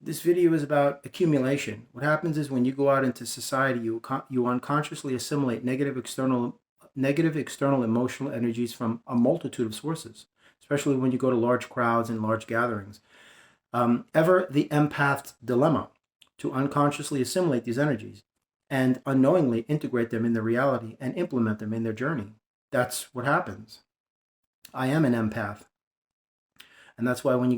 This video is about accumulation. What happens is when you go out into society, you unconsciously assimilate negative external emotional energies from a multitude of sources, especially when you go to large crowds and large gatherings. Ever the empath's dilemma to unconsciously assimilate these energies and unknowingly integrate them in their reality and implement them in their journey. That's what happens. I am an empath. And that's why when you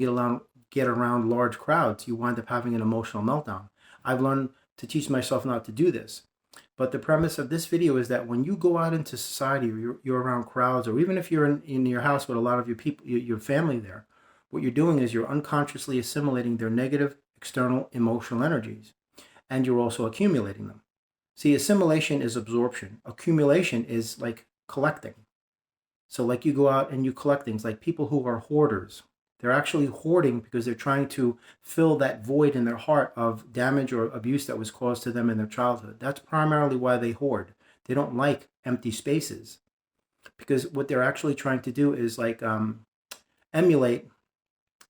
get around large crowds, you wind up having an emotional meltdown. I've learned to teach myself not to do this. But the premise of this video is that when you go out into society, or you're around crowds, or even if you're in your house with a lot of your people, your family there, what you're doing is you're unconsciously assimilating their negative external emotional energies, and you're also accumulating them. See, assimilation is absorption. Accumulation is like collecting. So like you go out and you collect things, like people who are hoarders. They're actually hoarding because they're trying to fill that void in their heart of damage or abuse that was caused to them in their childhood. That's primarily why they hoard. They don't like empty spaces because what they're actually trying to do is like emulate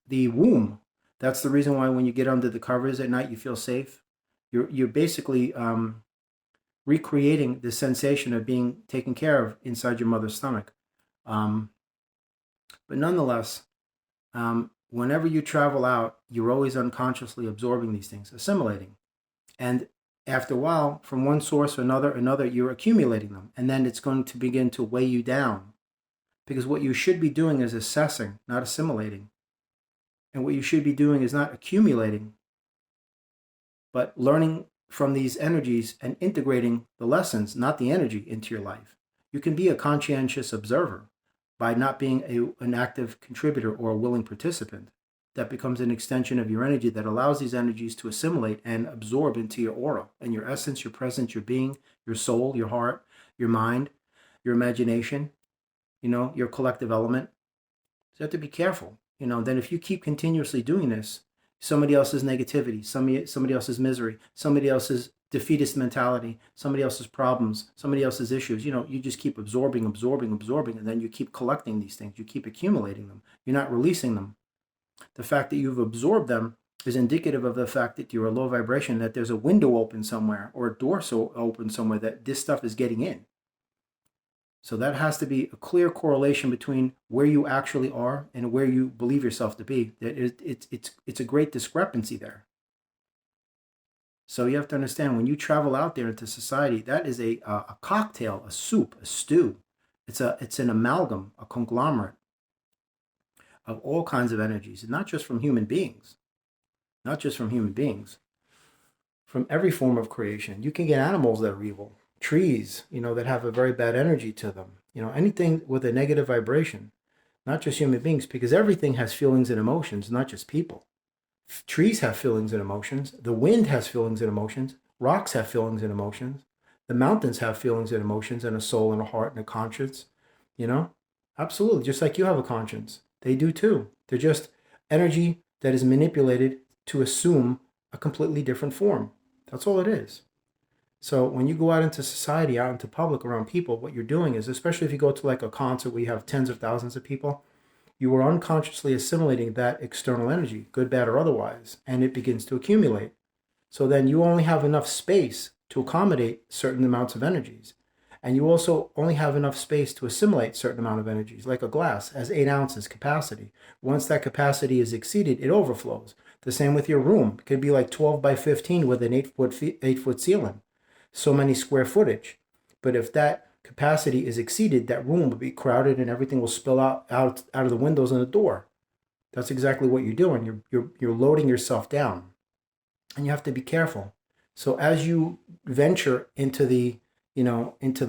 the womb. That's the reason why when you get under the covers at night, you feel safe. You're basically recreating the sensation of being taken care of inside your mother's stomach. But nonetheless, whenever you travel out, you're always unconsciously absorbing these things, assimilating. And after a while, from one source or another, you're accumulating them. And then it's going to begin to weigh you down. Because what you should be doing is assessing, not assimilating. And what you should be doing is not accumulating, but learning from these energies and integrating the lessons, not the energy, into your life. You can be a conscientious observer by not being an active contributor or a willing participant. That becomes an extension of your energy that allows these energies to assimilate and absorb into your aura and your essence, your presence, your being, your soul, your heart, your mind, your imagination, your collective element. So you have to be careful. Then if you keep continuously doing this, somebody else's negativity, somebody else's misery, somebody else's defeatist mentality, somebody else's problems, somebody else's issues, you just keep absorbing, and then you keep collecting these things. You keep accumulating them. You're not releasing them. The fact that you've absorbed them is indicative of the fact that you're a low vibration, that there's a window open somewhere or a door so open somewhere that this stuff is getting in. So that has to be a clear correlation between where you actually are and where you believe yourself to be. It's a great discrepancy there. So you have to understand, when you travel out there into society, that is a cocktail, a soup, a stew. It's an amalgam, a conglomerate of all kinds of energies, and not just from human beings, from every form of creation. You can get animals that are evil, trees, that have a very bad energy to them, anything with a negative vibration, not just human beings, because everything has feelings and emotions, not just people. Trees have feelings and emotions. The wind has feelings and emotions. Rocks have feelings and emotions. The mountains have feelings and emotions and a soul and a heart and a conscience. Absolutely. Just like you have a conscience. They do too. They're just energy that is manipulated to assume a completely different form. That's all it is. So when you go out into society, out into public, around people, what you're doing is, especially if you go to like a concert where you have tens of thousands of people, you are unconsciously assimilating that external energy, good, bad, or otherwise, and it begins to accumulate. So then you only have enough space to accommodate certain amounts of energies. And you also only have enough space to assimilate certain amount of energies, like a glass has 8 ounces capacity. Once that capacity is exceeded, it overflows. The same with your room. It could be like 12 by 15 with an 8-foot ceiling. So many square footage. But if that capacity is exceeded, that room will be crowded and everything will spill out of the windows and the door. That's exactly what you're doing. You're loading yourself down. And you have to be careful. So as you venture into the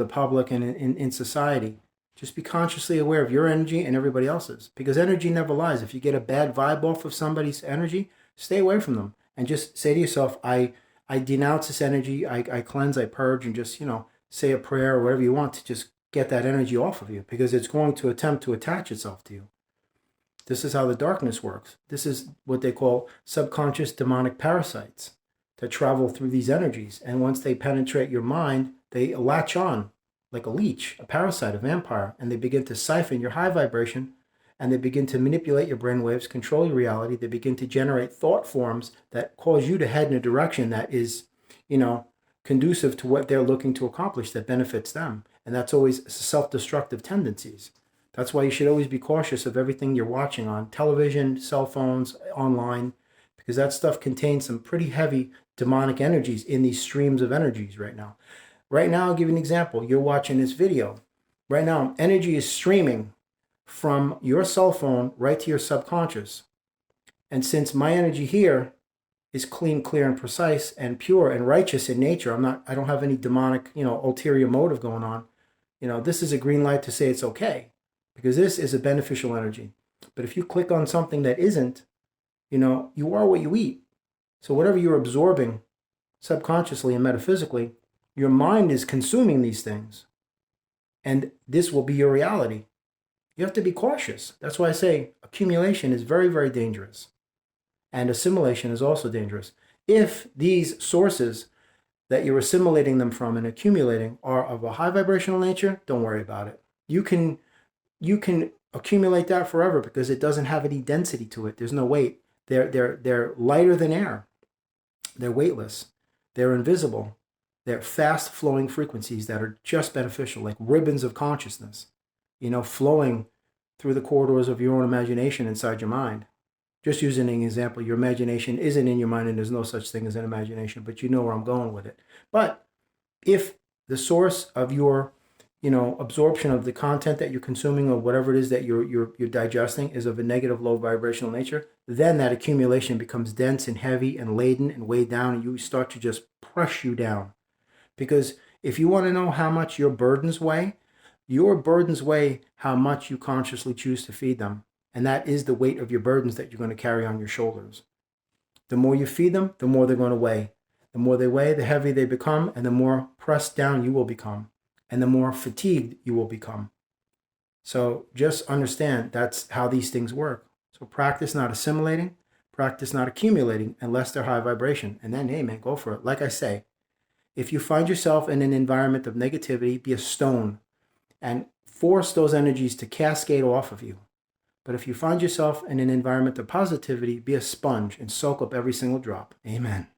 public and in society, just be consciously aware of your energy and everybody else's, because energy never lies. If you get a bad vibe off of somebody's energy, stay away from them and just say to yourself, I denounce this energy, I cleanse, I purge, and just, say a prayer or whatever you want to just get that energy off of you, because it's going to attempt to attach itself to you. This is how the darkness works. This is what they call subconscious demonic parasites that travel through these energies. And once they penetrate your mind, they latch on like a leech, a parasite, a vampire, and they begin to siphon your high vibration and they begin to manipulate your brain waves, control your reality. They begin to generate thought forms that cause you to head in a direction that is, conducive to what they're looking to accomplish, that benefits them. And that's always self-destructive tendencies. That's why you should always be cautious of everything you're watching on television, cell phones, online, because that stuff contains some pretty heavy demonic energies in these streams of energies right now. Right now, I'll give you an example. You're watching this video. Right now, energy is streaming from your cell phone right to your subconscious. And since my energy here is clean, clear, and precise, and pure and righteous in nature, I don't have any demonic, ulterior motive going on. This is a green light to say it's okay, because this is a beneficial energy. But if you click on something that isn't, you are what you eat. So whatever you're absorbing subconsciously and metaphysically, your mind is consuming these things. And this will be your reality. You have to be cautious. That's why I say accumulation is very, very dangerous. And assimilation is also dangerous. If these sources that you're assimilating them from and accumulating are of a high vibrational nature, don't worry about it. You can accumulate that forever because it doesn't have any density to it. There's no weight. They're lighter than air. They're weightless. They're invisible. They're fast-flowing frequencies that are just beneficial, like ribbons of consciousness, flowing through the corridors of your own imagination inside your mind. Just using an example, your imagination isn't in your mind and there's no such thing as an imagination, but you know where I'm going with it. But if the source of your, absorption of the content that you're consuming or whatever it is that you're digesting is of a negative, low vibrational nature, then that accumulation becomes dense and heavy and laden and weighed down, and you start to just press you down. Because if you want to know how much your burdens weigh how much you consciously choose to feed them. And that is the weight of your burdens that you're going to carry on your shoulders. The more you feed them, the more they're going to weigh. The more they weigh, the heavier they become, and the more pressed down you will become, and the more fatigued you will become. So just understand that's how these things work. So practice not assimilating, practice not accumulating unless they're high vibration. And then, hey man, go for it. Like I say, if you find yourself in an environment of negativity, be a stone and force those energies to cascade off of you. But if you find yourself in an environment of positivity, be a sponge and soak up every single drop. Amen.